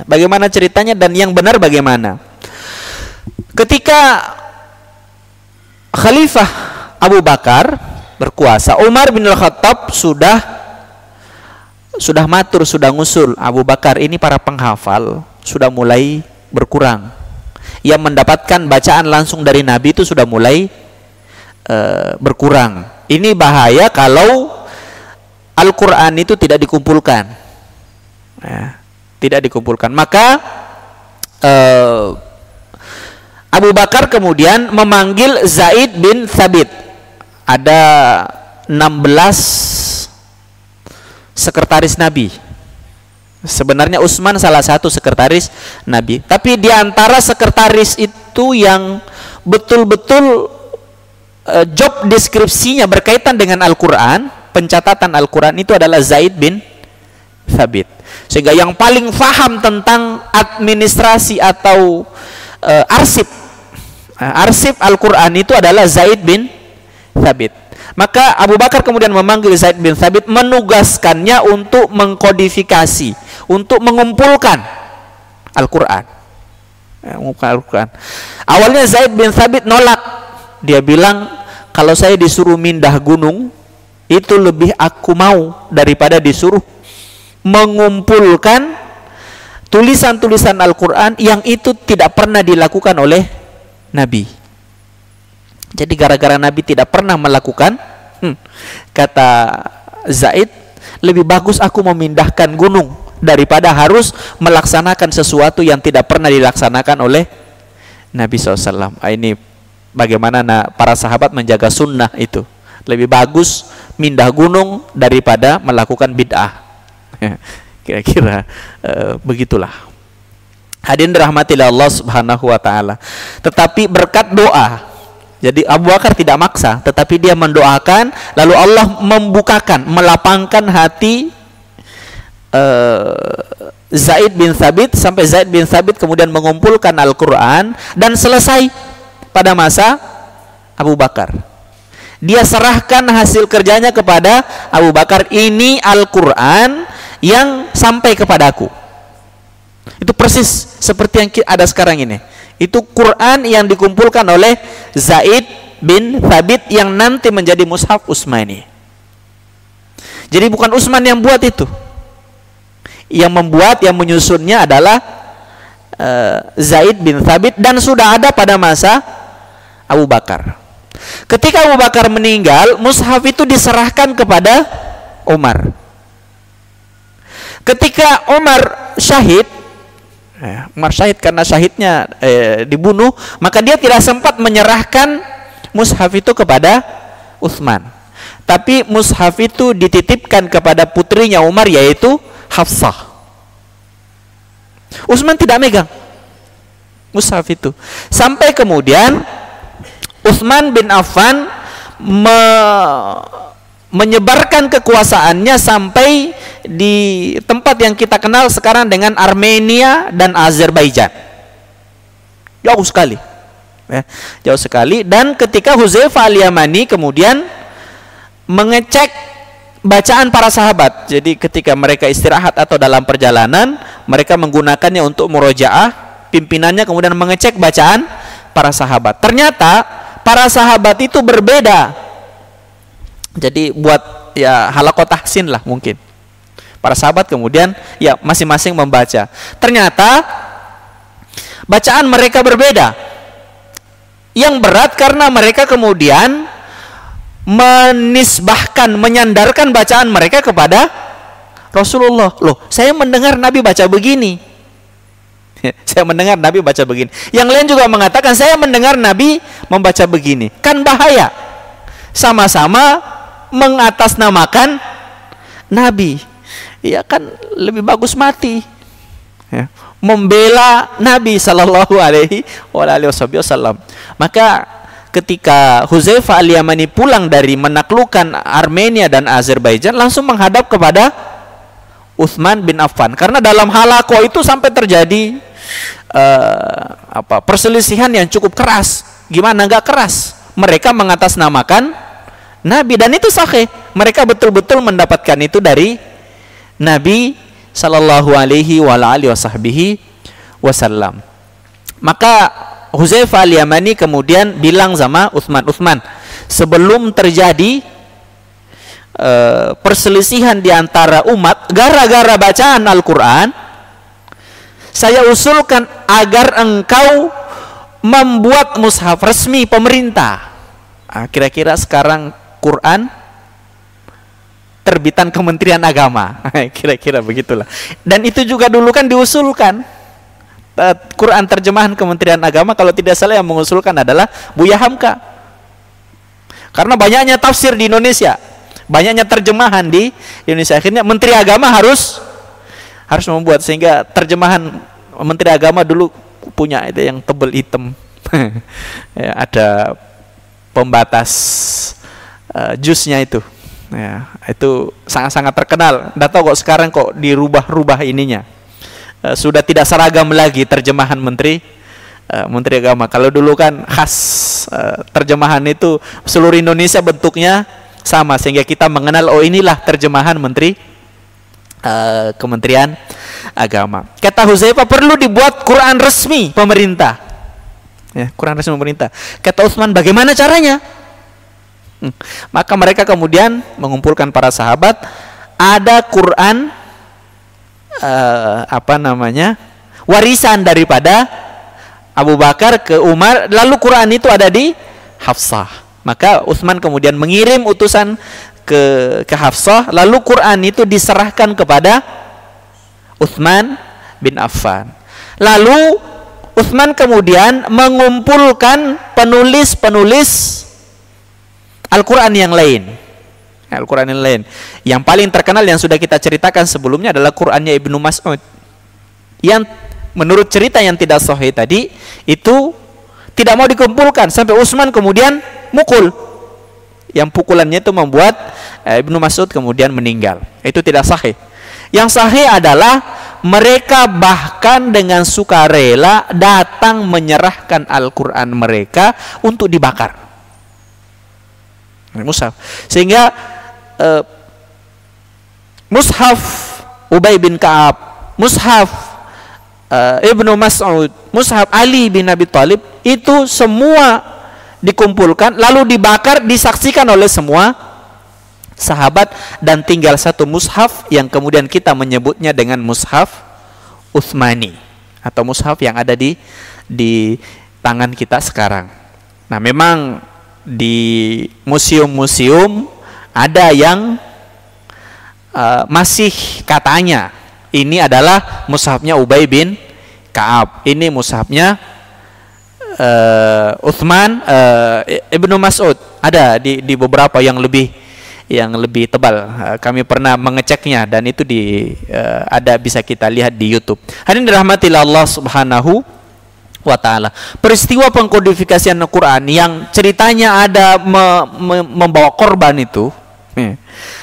Bagaimana ceritanya dan yang benar bagaimana? Ketika Khalifah Abu Bakar berkuasa, Umar bin Al-Khattab sudah matur, sudah ngusul, Abu Bakar ini para penghafal sudah mulai berkurang. Yang mendapatkan bacaan langsung dari Nabi itu sudah mulai berkurang. Ini bahaya kalau Al-Quran itu tidak dikumpulkan, tidak dikumpulkan. Maka Abu Bakar kemudian memanggil Zaid bin Thabit. Ada 16 sekretaris Nabi. Sebenarnya Utsman salah satu sekretaris Nabi, tapi di antara sekretaris itu yang betul-betul job deskripsinya berkaitan dengan Al-Quran, pencatatan Al-Quran, itu adalah Zaid bin Thabit. Sehingga yang paling faham tentang administrasi atau arsip Al-Quran itu adalah Zaid bin Thabit. Maka Abu Bakar kemudian memanggil Zaid bin Thabit, menugaskannya untuk mengkodifikasi, untuk mengumpulkan Al-Quran. Awalnya Zaid bin Thabit nolak. Dia bilang, kalau saya disuruh mindah gunung, itu lebih aku mau daripada disuruh mengumpulkan tulisan-tulisan Al-Quran yang itu tidak pernah dilakukan oleh Nabi. Jadi gara-gara Nabi tidak pernah melakukan, kata Zaid, lebih bagus aku memindahkan gunung daripada harus melaksanakan sesuatu yang tidak pernah dilaksanakan oleh Nabi SAW. Ini bagaimana para sahabat menjaga sunnah itu. Lebih bagus mindah gunung daripada melakukan bid'ah. Kira-kira begitulah. Hadirin dirahmati Allah Subhanahu wa taala. Tetapi berkat doa, jadi Abu Bakar tidak maksa, tetapi dia mendoakan, lalu Allah membukakan, melapangkan hati Zaid bin Thabit, sampai Zaid bin Thabit kemudian mengumpulkan Al-Quran dan selesai pada masa Abu Bakar. Dia serahkan hasil kerjanya kepada Abu Bakar. Ini Al-Quran yang sampai kepadaku. Itu persis seperti yang ada sekarang ini. Itu Quran yang dikumpulkan oleh Zaid bin Thabit yang nanti menjadi mushaf Utsmani. Jadi bukan Utsman yang buat itu. Yang membuat, yang menyusunnya adalah Zaid bin Thabit, dan sudah ada pada masa Abu Bakar. Ketika Abu Bakar meninggal, mushaf itu diserahkan kepada Umar. Ketika Umar syahid karena syahidnya dibunuh, maka dia tidak sempat menyerahkan mushaf itu kepada Utsman. Tapi mushaf itu dititipkan kepada putrinya Umar, yaitu Hafsah. Utsman tidak megang mushaf itu. Sampai kemudian Utsman bin Affan menyebarkan kekuasaannya sampai di tempat yang kita kenal sekarang dengan Armenia dan Azerbaijan. Jauh sekali, jauh sekali. Dan ketika Hudzaifah al-Yamani kemudian mengecek bacaan para sahabat, jadi ketika mereka istirahat atau dalam perjalanan, mereka menggunakannya untuk murojaah. Pimpinannya kemudian mengecek bacaan para sahabat. Ternyata para sahabat itu berbeda. Jadi buat ya halaqah tahsin lah mungkin. Para sahabat kemudian ya masing-masing membaca. Ternyata bacaan mereka berbeda. Yang berat karena mereka kemudian menisbahkan, menyandarkan bacaan mereka kepada Rasulullah. Loh, saya mendengar Nabi baca begini. Saya mendengar Nabi baca begini. Yang lain juga mengatakan saya mendengar Nabi membaca begini. Kan bahaya. Sama-sama mengatasnamakan Nabi. Ya kan lebih bagus mati. Ya. Membela Nabi sallallahu alaihi wasallam. Maka ketika Hudzaifah al-Yamani pulang dari menaklukkan Armenia dan Azerbaijan, langsung menghadap kepada Utsman bin Affan, karena dalam halaqah itu sampai terjadi perselisihan yang cukup keras. Gimana nggak keras? Mereka mengatasnamakan Nabi, dan itu sahih. Mereka betul-betul mendapatkan itu dari Nabi sallallahu alaihi wasallam. Maka Hudzaifah al-Yamani kemudian bilang sama Utsman, sebelum terjadi perselisihan di antara umat gara-gara bacaan Al-Quran, saya usulkan agar engkau membuat mushaf resmi pemerintah. Kira-kira sekarang Quran terbitan Kementerian Agama, kira-kira begitulah. Dan itu juga dulu kan diusulkan Quran terjemahan Kementerian Agama, kalau tidak salah yang mengusulkan adalah Buya Hamka. Karena banyaknya tafsir di Indonesia, banyaknya terjemahan di Indonesia, akhirnya Menteri Agama harus membuat, sehingga terjemahan Menteri Agama dulu punya itu yang tebel hitam. Ya, ada pembatas jusnya itu. Ya, itu sangat-sangat terkenal. Nggak tahu kok sekarang kok dirubah-rubah ininya. Sudah tidak seragam lagi terjemahan Menteri Agama. Kalau dulu kan khas terjemahan itu seluruh Indonesia bentuknya sama, sehingga kita mengenal oh inilah terjemahan Menteri Kementerian Agama. Kata Hudzaifah, perlu dibuat Quran resmi pemerintah. Ya, Quran resmi pemerintah. Kata Utsman, bagaimana caranya? Maka mereka kemudian mengumpulkan para sahabat, ada Quran warisan daripada Abu Bakar ke Umar, lalu Quran itu ada di Hafsah. Maka Utsman kemudian mengirim utusan ke Hafsah, lalu Quran itu diserahkan kepada Utsman bin Affan. Lalu Utsman kemudian mengumpulkan penulis-penulis Al-Quran yang lain. Al-Quran yang lain. Yang paling terkenal yang sudah kita ceritakan sebelumnya adalah Qurannya Ibnu Mas'ud, yang menurut cerita yang tidak sahih tadi itu tidak mau dikumpulkan, sampai Utsman kemudian mukul. Yang pukulannya itu membuat Ibnu Mas'ud kemudian meninggal. Itu tidak sahih. Yang sahih adalah mereka bahkan dengan sukarela datang menyerahkan Al-Quran mereka untuk dibakar. Mushaf. Sehingga mushaf Ubay bin Ka'ab, mushaf Ibnu Mas'ud, mushaf Ali bin Abi Thalib, itu semua dikumpulkan lalu dibakar, disaksikan oleh semua sahabat, dan tinggal satu mushaf yang kemudian kita menyebutnya dengan mushaf Utsmani atau mushaf yang ada di tangan kita sekarang. Nah, memang di museum-museum ada yang masih katanya ini adalah mushafnya Ubay bin Ka'ab, ini mushafnya Utsman Ibnu Mas'ud. Ada di beberapa yang lebih tebal. Kami pernah mengeceknya dan itu ada bisa kita lihat di YouTube. Hadirin dirahmati Allah Subhanahu wa taala. Peristiwa pengkodifikasian Al-Qur'an yang ceritanya ada membawa korban itu,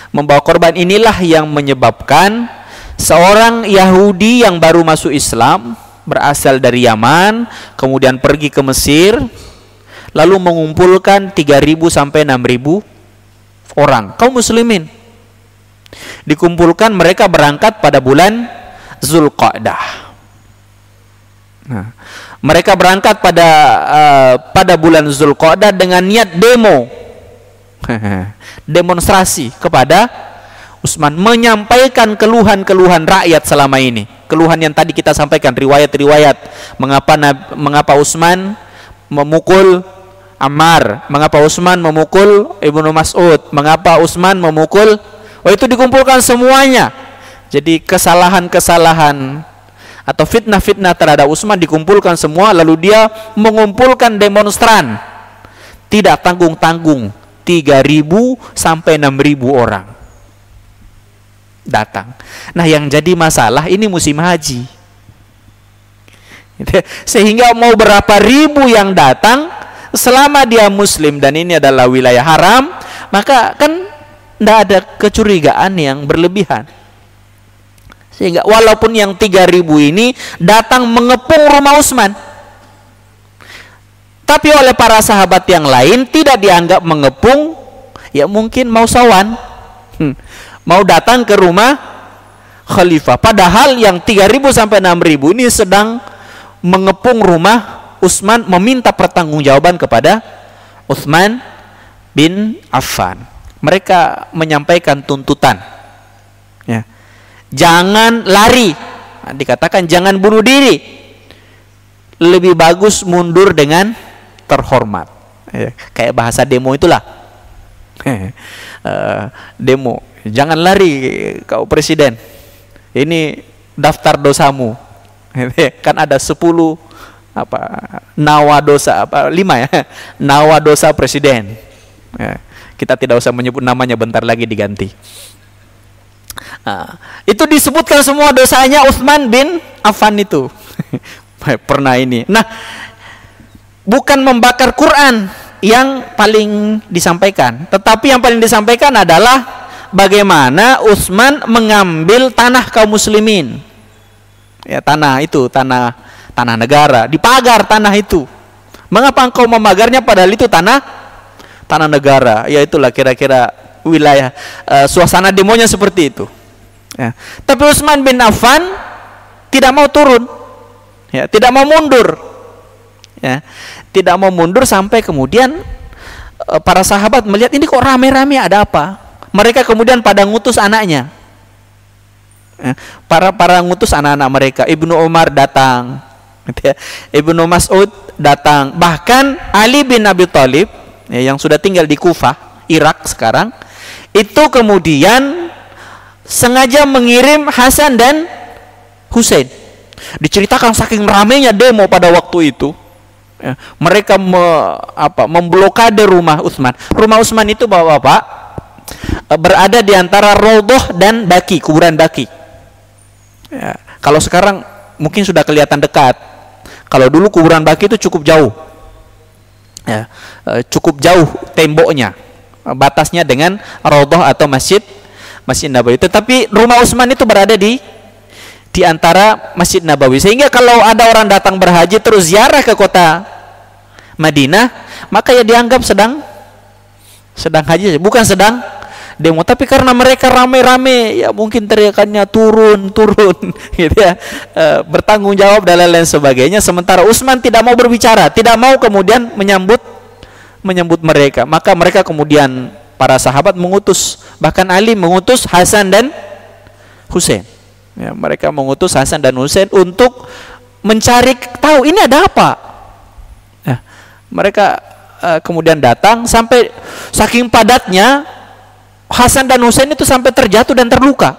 membawa korban inilah yang menyebabkan seorang Yahudi yang baru masuk Islam, berasal dari Yaman, kemudian pergi ke Mesir, lalu mengumpulkan 3.000 sampai 6.000 orang kaum muslimin. Dikumpulkan, mereka berangkat pada bulan Zulqa'dah. Nah, mereka berangkat pada bulan Zulqa'dah dengan niat demo, demonstrasi kepada Utsman, menyampaikan keluhan-keluhan rakyat selama ini. Keluhan yang tadi kita sampaikan, riwayat-riwayat mengapa Utsman memukul Ammar, mengapa Utsman memukul Ibnu Mas'ud, mengapa Utsman memukul, itu dikumpulkan semuanya. Jadi kesalahan-kesalahan atau fitnah-fitnah terhadap Utsman dikumpulkan semua, lalu dia mengumpulkan demonstran tidak tanggung-tanggung, 3.000 sampai 6.000 orang datang. Nah, yang jadi masalah ini musim haji, sehingga mau berapa ribu yang datang, selama dia muslim dan ini adalah wilayah haram, maka kan tidak ada kecurigaan yang berlebihan. Sehingga walaupun yang 3.000 ini datang mengepung rumah Utsman, tapi oleh para sahabat yang lain tidak dianggap mengepung, ya mungkin mau sawan, mau datang ke rumah khalifah. Padahal yang 3.000 sampai 6.000 ini sedang mengepung rumah Utsman, meminta pertanggungjawaban kepada Utsman bin Affan. Mereka menyampaikan tuntutan, ya, jangan lari, dikatakan jangan bunuh diri, lebih bagus mundur dengan terhormat, ya, kayak bahasa demo itulah. Demo, jangan lari kau presiden, ini daftar dosamu. Kan ada 10 nawa dosa, 5 ya, nawa dosa presiden, ya, kita tidak usah menyebut namanya, bentar lagi diganti. Itu disebutkan semua dosanya Utsman bin Affan itu. Pernah ini. Nah, bukan membakar Quran yang paling disampaikan, tetapi yang paling disampaikan adalah bagaimana Utsman mengambil tanah kaum muslimin. Ya, tanah itu tanah negara, dipagar tanah itu. Mengapa engkau memagarnya padahal itu tanah negara? Ya itulah kira-kira wilayah suasana demonya seperti itu. Ya. Tapi Utsman bin Affan tidak mau turun, ya, tidak mau mundur, ya, tidak mau mundur sampai kemudian para sahabat melihat ini kok rame-rame, ada apa? Mereka kemudian pada ngutus anaknya, ya, para ngutus anak-anak mereka. Ibnu Umar datang, ya, Ibnu Mas'ud datang, bahkan Ali bin Abi Thalib, ya, yang sudah tinggal di Kufah, Irak sekarang, itu kemudian sengaja mengirim Hasan dan Husain. Diceritakan saking ramainya demo pada waktu itu, ya, mereka memblokade rumah Utsman. Rumah Utsman itu Bapak-bapak berada di antara Raudhah dan Baqi, kuburan Baqi. Ya, kalau sekarang mungkin sudah kelihatan dekat. Kalau dulu kuburan Baqi itu cukup jauh, ya, cukup jauh temboknya, batasnya dengan Raudhah atau Masjid Nabawi. Tetapi rumah Utsman itu berada di antara Masjid Nabawi, sehingga kalau ada orang datang berhaji terus ziarah ke kota Madinah, maka ya dianggap sedang haji, bukan sedang demo, tapi karena mereka rame-rame, ya mungkin teriakannya turun gitu ya, bertanggung jawab dan lain-lain sebagainya. Sementara Utsman tidak mau berbicara, tidak mau kemudian menyambut mereka. Maka mereka kemudian, para sahabat mengutus, bahkan Ali mengutus Hasan dan Husain. Ya, mereka mengutus Hasan dan Husain untuk mencari tahu ini ada apa. Ya, mereka kemudian datang, sampai saking padatnya Hasan dan Husain itu sampai terjatuh dan terluka.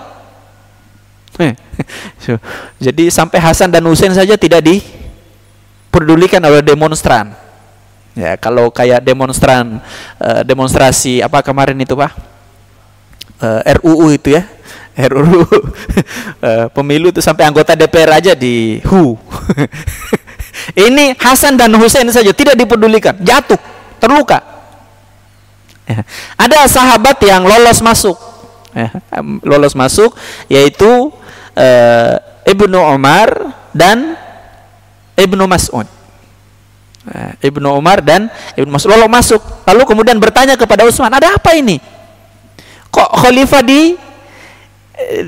Jadi sampai Hasan dan Husain saja tidak diperdulikan oleh demonstran. Ya, kalau kayak demonstrasi apa kemarin itu Pak, RUU itu ya, RUU pemilu itu sampai anggota DPR aja ini Hasan dan Husain saja tidak dipedulikan, jatuh, terluka. Ya. Ada sahabat yang lolos masuk, yaitu Ibnu Umar dan Ibnu Mas'ud. Ibnu Umar dan Ibnu Mas'ud lolos masuk, lalu kemudian bertanya kepada Utsman, ada apa ini? Kok khalifah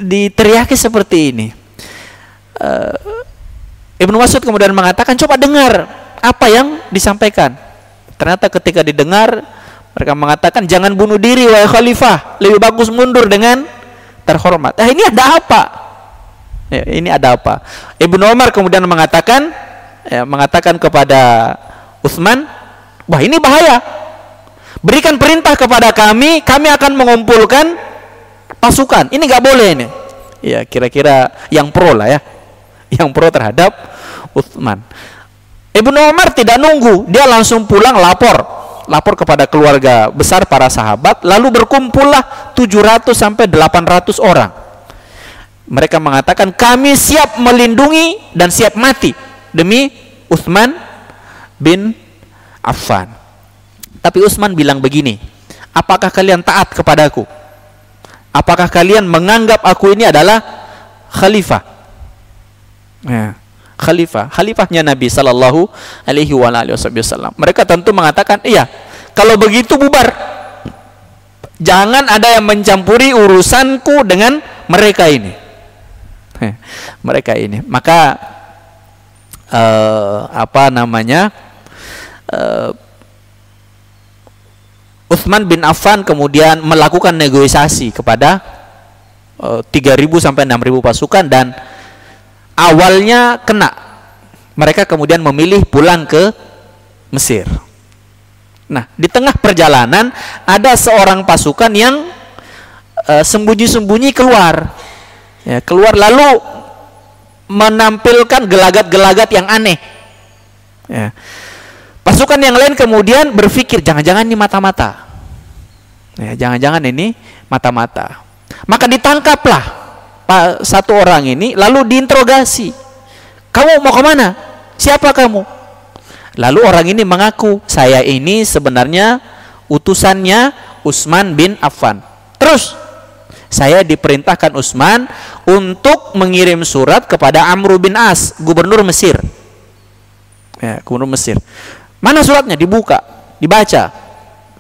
diteriaki seperti ini? Ibnu Mas'ud kemudian mengatakan, coba dengar apa yang disampaikan. Ternyata ketika didengar, mereka mengatakan, jangan bunuh diri wahai khalifah, lebih bagus mundur dengan terhormat. Ini ada apa? Ya, ini ada apa? Ibnu Umar kemudian mengatakan kepada Utsman, wah ini bahaya. Berikan perintah kepada kami akan mengumpulkan pasukan. Ini nggak boleh ini. Ya, kira-kira yang pro lah ya, yang pro terhadap Utsman. Ibnu Umar tidak nunggu, dia langsung pulang lapor kepada keluarga besar para sahabat, lalu berkumpullah 700 sampai 800 orang. Mereka mengatakan, kami siap melindungi dan siap mati demi Utsman bin Affan. Tapi Utsman bilang begini, apakah kalian taat kepadaku? Apakah kalian menganggap aku ini adalah khalifah? Ya, khalifahnya Nabi Sallallahu Alaihi Wasallam. Mereka tentu mengatakan, iya, kalau begitu bubar. Jangan ada yang mencampuri urusanku dengan mereka ini. Maka Utsman bin Affan kemudian melakukan negosiasi kepada 3.000 sampai 6.000 pasukan, dan awalnya kena. Mereka kemudian memilih pulang ke Mesir. Nah, di tengah perjalanan ada seorang pasukan yang sembunyi-sembunyi keluar. Ya, keluar lalu menampilkan gelagat-gelagat yang aneh. Ya. Pasukan yang lain kemudian berpikir, jangan-jangan ini mata-mata. Ya, jangan-jangan ini mata-mata. Maka ditangkaplah satu orang ini, lalu diinterogasi. Kamu mau kemana? Siapa kamu? Lalu orang ini mengaku, saya ini sebenarnya utusannya Utsman bin Affan. Terus, saya diperintahkan Utsman untuk mengirim surat kepada Amr bin As, gubernur Mesir. Ya, gubernur Mesir. Mana suratnya? Dibuka, dibaca.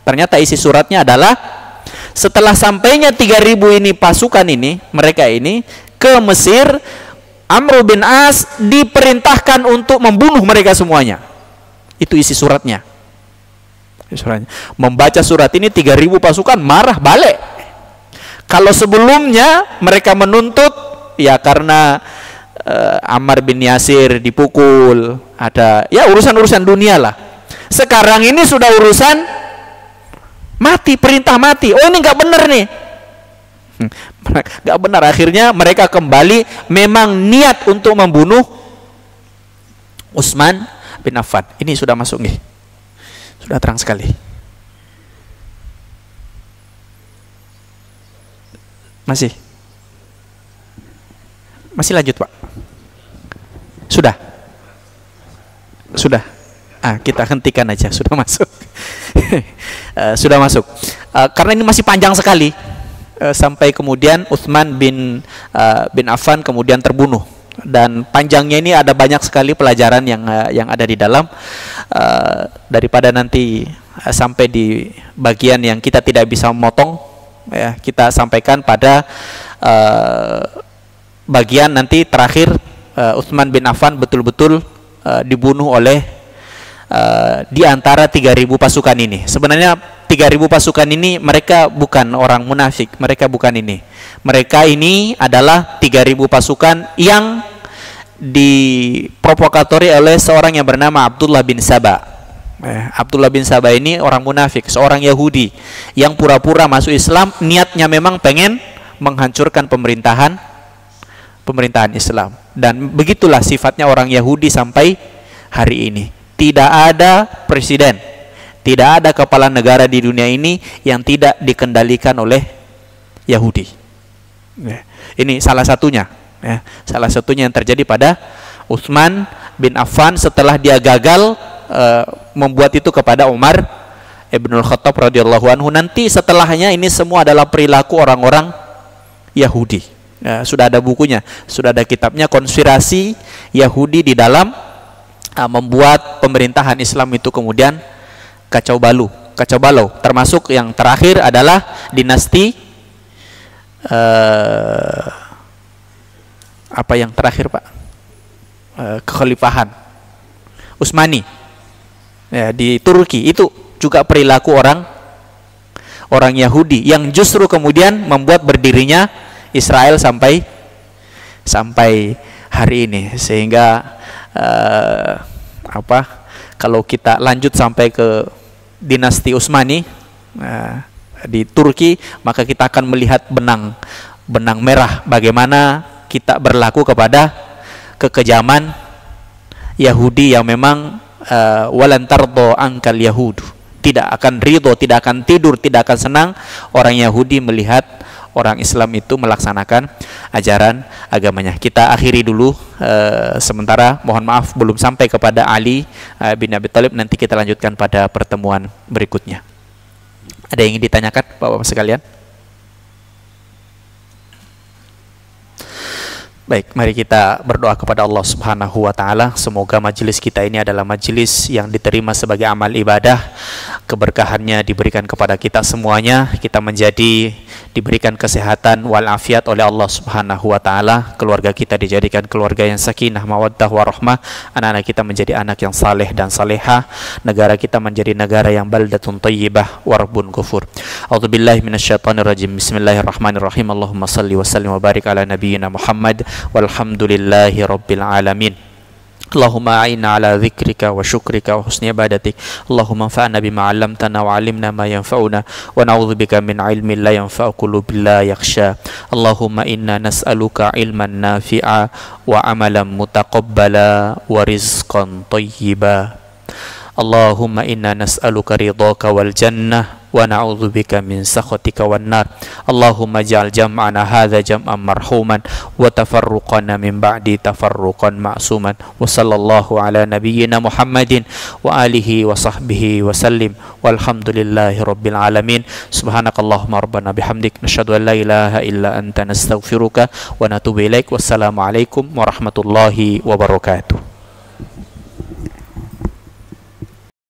Ternyata isi suratnya adalah, setelah sampainya 3.000 ini pasukan ini, mereka ini ke Mesir, Amr bin As diperintahkan untuk membunuh mereka semuanya. Itu isi suratnya. Membaca surat ini 3.000 pasukan marah balik. Kalau sebelumnya mereka menuntut, ya karena Ammar bin Yasir dipukul, ada ya urusan-urusan dunia lah. Sekarang ini sudah urusan mati, perintah mati. Oh, ini nggak benar nih. Nggak benar. Akhirnya mereka kembali memang niat untuk membunuh Utsman bin Affan. Ini sudah masuk nih. Sudah terang sekali. Masih lanjut, Pak? Sudah. Kita hentikan aja, sudah masuk. Sudah masuk. Karena ini masih panjang sekali. Sampai kemudian Utsman bin Affan kemudian terbunuh. Dan panjangnya ini ada banyak sekali pelajaran yang ada di dalam. Daripada nanti sampai di bagian yang kita tidak bisa memotong, ya, kita sampaikan pada bagian nanti terakhir Utsman bin Affan betul-betul dibunuh oleh di antara 3.000 pasukan ini. Sebenarnya 3.000 pasukan ini mereka bukan orang munafik, mereka bukan ini. Mereka ini adalah 3.000 pasukan yang diprovokatori oleh seorang yang bernama Abdullah bin Saba. Abdullah bin Saba ini orang munafik, seorang Yahudi yang pura-pura masuk Islam, niatnya memang pengen menghancurkan pemerintahan Islam. Dan begitulah sifatnya orang Yahudi sampai hari ini. Tidak ada presiden, tidak ada kepala negara di dunia ini yang tidak dikendalikan oleh Yahudi. Ini salah satunya, salah satunya yang terjadi pada Utsman bin Affan setelah dia gagal membuat itu kepada Umar Ibnul Khattab radhiyallahu anhu. Nanti setelahnya ini semua adalah perilaku orang-orang Yahudi. Sudah ada bukunya, sudah ada kitabnya, konspirasi Yahudi di dalam membuat pemerintahan Islam itu kemudian kacau balau. Termasuk yang terakhir adalah dinasti apa yang terakhir, Pak? Kekhalifahan Utsmani di Turki. Itu juga perilaku orang Yahudi yang justru kemudian membuat berdirinya Israel sampai hari ini. Sehingga kalau kita lanjut sampai ke dinasti Utsmani di Turki, maka kita akan melihat benang merah bagaimana kita berlaku kepada kekejaman Yahudi yang memang walan tardo angkal Yahudu, tidak akan ridho, tidak akan tidur, tidak akan senang orang Yahudi melihat orang Islam itu melaksanakan ajaran agamanya. Kita akhiri dulu sementara, mohon maaf belum sampai kepada Ali bin Abi Thalib, nanti kita lanjutkan pada pertemuan berikutnya. Ada yang ingin ditanyakan Bapak-Bapak sekalian? Baik, mari kita berdoa kepada Allah Subhanahu wa taala. Semoga majelis kita ini adalah majelis yang diterima sebagai amal ibadah. Keberkahannya diberikan kepada kita semuanya. Kita diberikan kesehatan walafiat oleh Allah Subhanahu wa taala. Keluarga kita dijadikan keluarga yang sakinah, mawaddah, warahmah. Anak-anak kita menjadi anak yang saleh dan salehah. Negara kita menjadi negara yang baldatun thayyibah wa rabbun ghafur. A'udzubillahi minasyaitonirrajim. Bismillahirrahmanirrahim. Allahumma shalli wa sallim wa barik ala nabiyyina Muhammad walhamdulillahi rabbil alamin. Allahumma a'inna ala dzikrika wa syukrika wa husni ibadatik. Allahumma anfa'na bima 'allamtana wa 'allimna ma yanfa'una wa na'udzubika min 'ilmin la yanfa'u qulubun la yakhsha. Allahumma inna nas'aluka 'ilman nafi'a wa 'amalan mutaqabbala wa rizqan thayyiba. Allahumma inna nas'aluka ridhaka wal jannah wa na'udzubika min sakhatika wan nar. Allahumma ja'al jam'ana hadza jam'an marhuman wa tafarruqana min ba'di tafarruqan ma'suman. Wa sallallahu ala nabiyyina Muhammadin wa alihi wa sahbihi wa sallim. Walhamdulillahi rabbil alamin. Subhanakallahumma rabbana bihamdik nasyhadu an la ilaha illa anta nastaghfiruka wa natubu ilaik. Wassalamu alaikum warahmatullahi wabarakatuh.